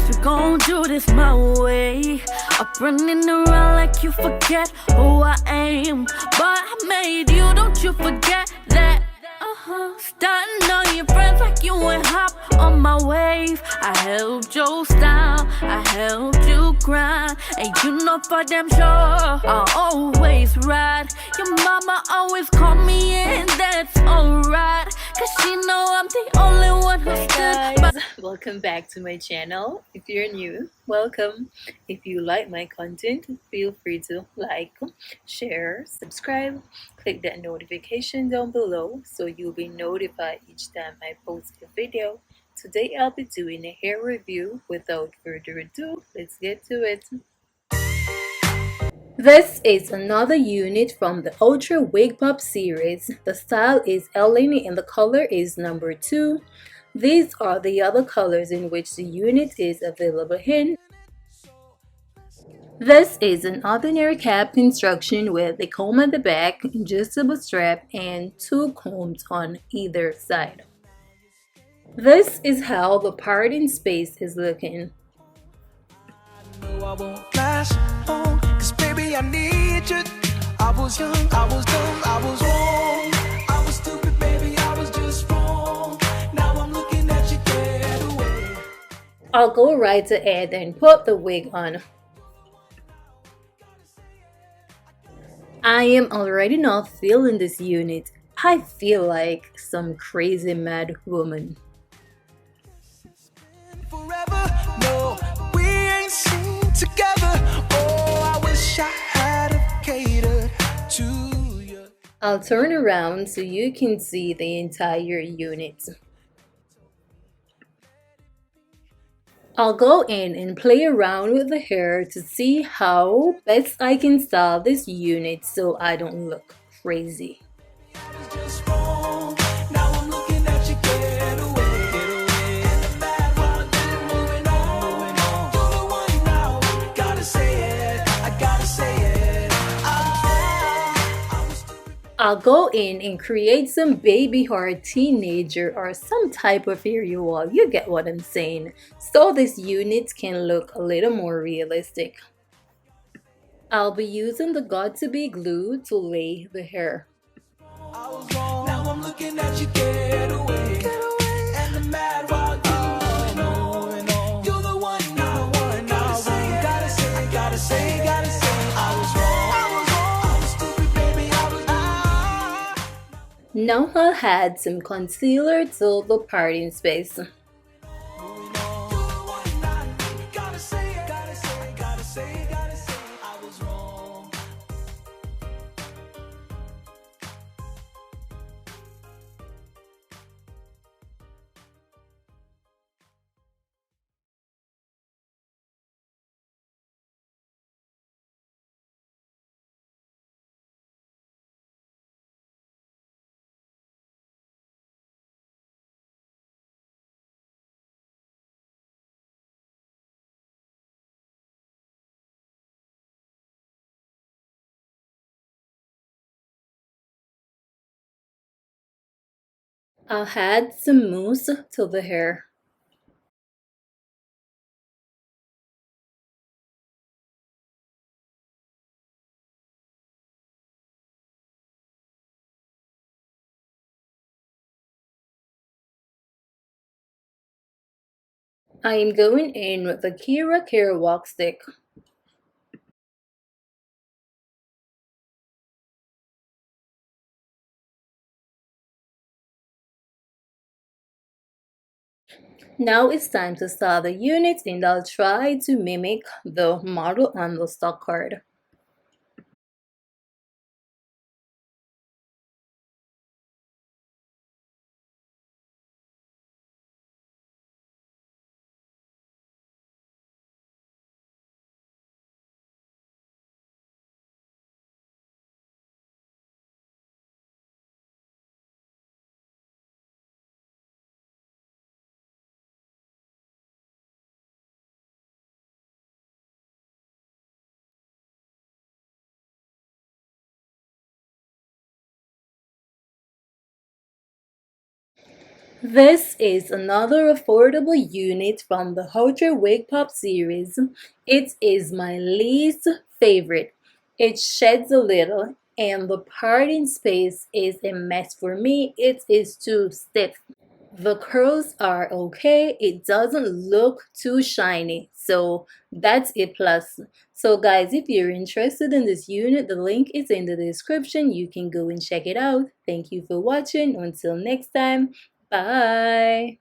we gon' do this my way. I'm running around like you forget who I am. But I made you, don't you forget that. Starting on your friends like you ain't hop on my wave. I helped you style, I helped you grind. And you know for damn sure I'll always ride. Your mama always call me and that's alright. Cause she know I'm the only one who stood by. Welcome back to my channel. If you're new, welcome. If you like my content, feel free to like, share, subscribe, click that notification down below so you'll be notified each time I post a video. Today I'll be doing a hair review. Without further ado, let's get to it. This is another unit from the Outre Wigpop series. The style is Eleny and the color is number 2. These are the other colors in which the unit is available in. This is an ordinary cap construction with a comb at the back, adjustable strap, and 2 combs on either side. This is how the parting space is looking. I need you. I was young, I was dumb, I was wrong. I was stupid, baby, I was just wrong. Now I'm looking at you dead away. I'll go right ahead and put the wig on. I am already not feeling this unit. I feel like some crazy mad woman. Forever, no, we ain't seen together. Oh, I wish I had a catered to you. I'll turn around so you can see the entire unit. I'll go in and play around with the hair to see how best I can style this unit so I don't look crazy. I was just wrong. Now I'm looking at you dead away. And the bad one, then moving on. You're the one now. Gotta say it. I gotta say it. I was stupid. I'll go in and create some baby or teenager or some type of hair you want. You get what I'm saying. So this unit can look a little more realistic. I'll be using the got-to-be glue to lay the hair. I was wrong. Now I'm looking at you dead away. And the mad wild you. You're the one now. Gotta say, gotta say, gotta say, gotta say. I was wrong. I was stupid, baby. I was. Now I'll add some concealer to the parting space. I'll add some mousse to the hair. I am going in with the Kira Care Walk Stick. Now it's time to style the unit and I'll try to mimic the model on the stock card. This is another affordable unit from the Outre Wigpop series. It is my least favorite. It sheds a little, and the parting space is a mess for me. It is too stiff. The curls are okay. It doesn't look too shiny, so that's a plus. So guys, if you're interested in this unit, the link is in the description. You can go and check it out. Thank you for watching. Until next time, bye.